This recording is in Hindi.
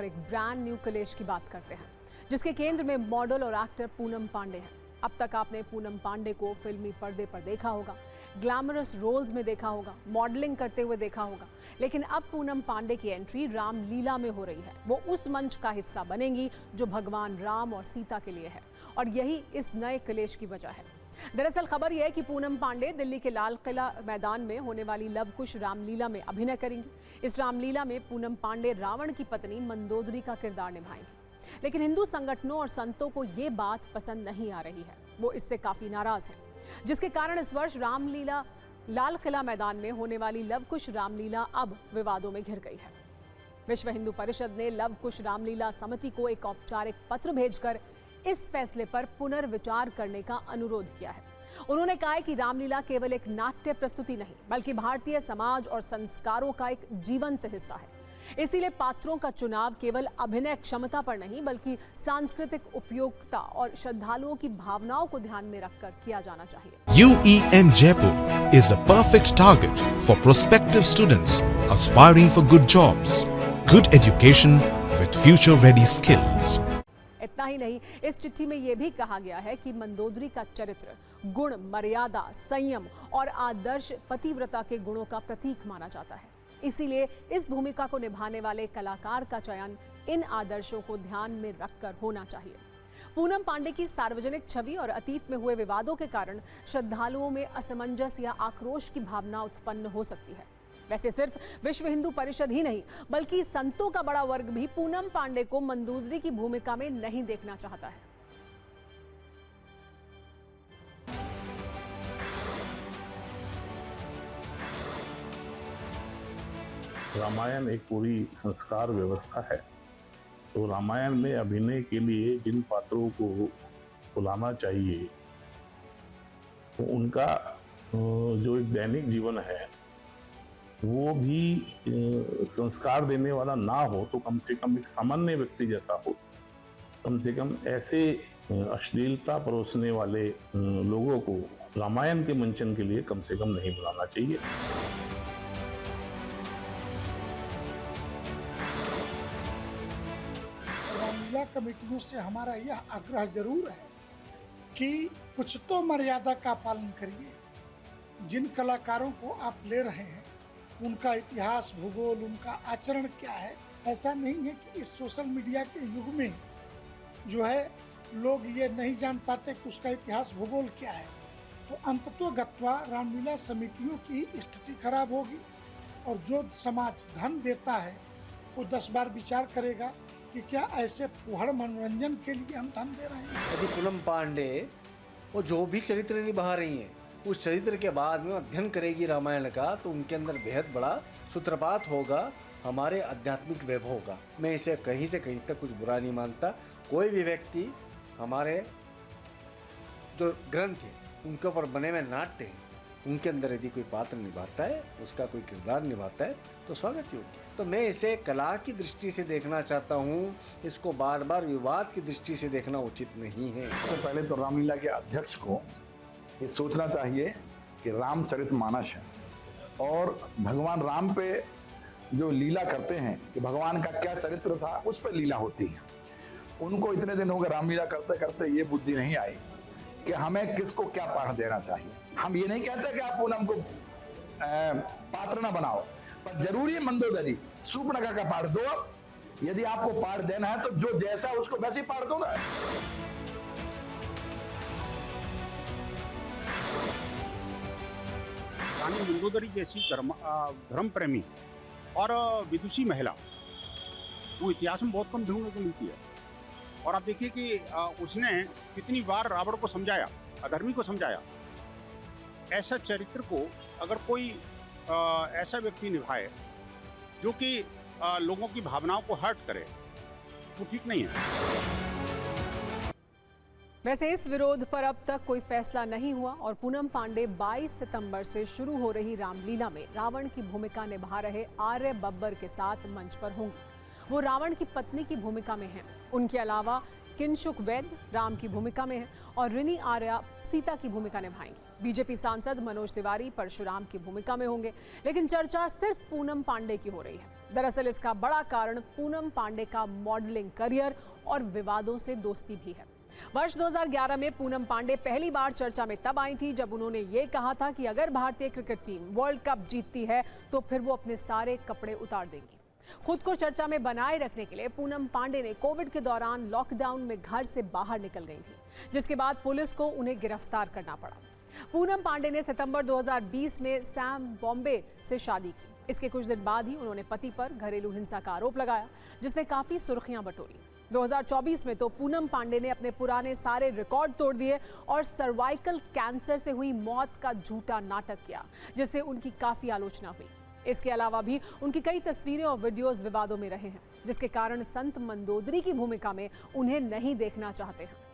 और एक ब्रांड न्यू कलेश की बात करते हैं, जिसके केंद्र में मॉडल और एक्टर पूनम पांडे हैं। अब तक आपने पूनम पांडे को फिल्मी पर्दे पर देखा होगा, ग्लैमरस रोल्स में देखा होगा, मॉडलिंग करते हुए देखा होगा, लेकिन अब पूनम पांडे की एंट्री रामलीला में हो रही है। वो उस मंच का हिस्सा बनेंगी जो भगवान राम और सीता के लिए है, और यही इस नए कलेश की वजह है। दरअसल खबर यह है कि पूनम पांडे दिल्ली के लाल किला मैदान में होने वाली लव कुश रामलीला में अभिनय करेंगी। इस रामलीला में पूनम पांडे रावण की पत्नी मंदोदरी का किरदार निभाएंगी, लेकिन हिंदू संगठनों और संतों को ये बात पसंद नहीं आ रही है। वो इससे काफी नाराज हैं, जिसके कारण इस वर्ष रामलीला लाल किला मैदान में होने वाली लव कुश रामलीला अब विवादों में घिर गई है। विश्व हिंदू परिषद ने लव कुश रामलीला समिति को एक औपचारिक पत्र भेजकर इस फैसले पर पुनर्विचार करने का अनुरोध किया है। उन्होंने कहा है कि रामलीला केवल एक नाट्य प्रस्तुति नहीं, बल्कि भारतीय समाज और संस्कारों का एक जीवंत हिस्सा है। इसीलिए पात्रों का चुनाव केवल अभिनय क्षमता पर नहीं, बल्कि सांस्कृतिक उपयोगिता और श्रद्धालुओं की भावनाओं को ध्यान में रखकर किया जाना चाहिए। UEM Jaipur is a perfect target for prospective students aspiring for good jobs, good education with future-ready skills. इतना ही नहीं, इस चिट्ठी में यह भी कहा गया है कि मंदोदरी का चरित्र गुण, मर्यादा, संयम और आदर्श पतिव्रता के गुणों का प्रतीक माना जाता है। इसीलिए इस भूमिका को निभाने वाले कलाकार का चयन इन आदर्शों को ध्यान में रखकर होना चाहिए। पूनम पांडे की सार्वजनिक छवि और अतीत में हुए विवादों के कारण श्रद्धालुओं में असमंजस या आक्रोश की भावना उत्पन्न हो सकती है। वैसे सिर्फ विश्व हिंदू परिषद ही नहीं, बल्कि संतों का बड़ा वर्ग भी पूनम पांडे को मंदोदरी की भूमिका में नहीं देखना चाहता है। रामायण एक पूरी संस्कार व्यवस्था है, तो रामायण में अभिनय के लिए जिन पात्रों को बुलाना चाहिए, तो उनका जो एक दैनिक जीवन है वो भी संस्कार देने वाला ना हो, तो कम से कम एक सामान्य व्यक्ति जैसा हो। कम से कम ऐसे अश्लीलता परोसने वाले लोगों को रामायण के मंचन के लिए कम से कम नहीं बुलाना चाहिए। रामलीला कमेटियों से हमारा यह आग्रह जरूर है कि कुछ तो मर्यादा का पालन करिए। जिन कलाकारों को आप ले रहे हैं उनका इतिहास, भूगोल, उनका आचरण क्या है। ऐसा नहीं है कि इस सोशल मीडिया के युग में जो है लोग ये नहीं जान पाते कि उसका इतिहास, भूगोल क्या है। तो अंततोगत्वा रामलीला समितियों की स्थिति खराब होगी, और जो समाज धन देता है वो 10 बार विचार करेगा कि क्या ऐसे फुहड़ मनोरंजन के लिए हम धन दे रहे हैं। यदि पूनम पांडे वो जो भी चरित्र निभा रही हैं, उस चरित्र के बाद में अध्ययन करेगी रामायण का, तो उनके अंदर बेहद बड़ा सूत्रपात होगा हमारे आध्यात्मिक वैभव का। मैं इसे कहीं से कहीं तक कुछ बुरा नहीं मानता। कोई भी व्यक्ति हमारे जो ग्रंथ है उनके ऊपर बने हुए नाट्य हैं, उनके अंदर यदि कोई पात्र निभाता है, उसका कोई किरदार निभाता है, तो स्वागत योग्य। तो मैं इसे कला की दृष्टि से देखना चाहता हूँ, इसको बार बार विवाद की दृष्टि से देखना उचित नहीं है। सबसे पहले तो रामलीला के अध्यक्ष को ये सोचना चाहिए कि रामचरितमानस है, और भगवान राम पे जो लीला करते हैं कि भगवान का क्या चरित्र था उस पर लीला होती है। उनको इतने दिन हो गए रामलीला करते करते ये बुद्धि नहीं आई कि हमें किसको क्या पाठ देना चाहिए। हम ये नहीं कहते कि आप पूनम को पात्र ना बनाओ, पर जरूरी मंदोदरी, शूर्पणखा का पाठ दो। यदि आपको पाठ देना है तो जो जैसा उसको वैसे पाठ दो ना। रानी मंदोदरी जैसी धर्म प्रेमी और विदुषी महिला वो इतिहास में बहुत कम ढूंढने को मिलती है। और आप देखिए कि उसने कितनी बार रावण को समझाया, अधर्मी को समझाया। ऐसा चरित्र को अगर कोई ऐसा व्यक्ति निभाए जो कि लोगों की भावनाओं को हर्ट करे, वो ठीक नहीं है। वैसे इस विरोध पर अब तक कोई फैसला नहीं हुआ, और पूनम पांडे 22 सितंबर से शुरू हो रही रामलीला में रावण की भूमिका निभा रहे आर्य बब्बर के साथ मंच पर होंगी। वो रावण की पत्नी की भूमिका में हैं। उनके अलावा किंशुक वैद्य राम की भूमिका में हैं और रिनी आर्या सीता की भूमिका निभाएंगी। बीजेपी सांसद मनोज तिवारी परशुराम की भूमिका में होंगे, लेकिन चर्चा सिर्फ पूनम पांडे की हो रही है। दरअसल इसका बड़ा कारण पूनम पांडे का मॉडलिंग करियर और विवादों से दोस्ती भी है। वर्ष 2011 में पूनम पांडे पहली बार चर्चा में तब आई थी जब उन्होंने ये कहा था कि अगर भारतीय क्रिकेट टीम वर्ल्ड कप जीतती है तो फिर वो अपने सारे कपड़े उतार देंगी। खुद को चर्चा में बनाए रखने के लिए पूनम पांडे ने कोविड के दौरान लॉकडाउन में घर से बाहर निकल गई थी, जिसके बाद पुलिस को उन्हें गिरफ्तार करना पड़ा। पूनम पांडे ने सितंबर 2020 में सैम बॉम्बे से शादी की। इसके कुछ दिन बाद ही उन्होंने पति पर घरेलू हिंसा का आरोप लगाया, जिसने काफी सुर्खियां बटोरी। 2024 में तो पूनम पांडे ने अपने पुराने सारे रिकॉर्ड तोड़ दिए और सर्वाइकल कैंसर से हुई मौत का झूठा नाटक किया, जिससे उनकी काफी आलोचना हुई। इसके अलावा भी उनकी कई तस्वीरें और वीडियोस विवादों में रहे हैं, जिसके कारण संत मंदोदरी की भूमिका में उन्हें नहीं देखना चाहते हैं।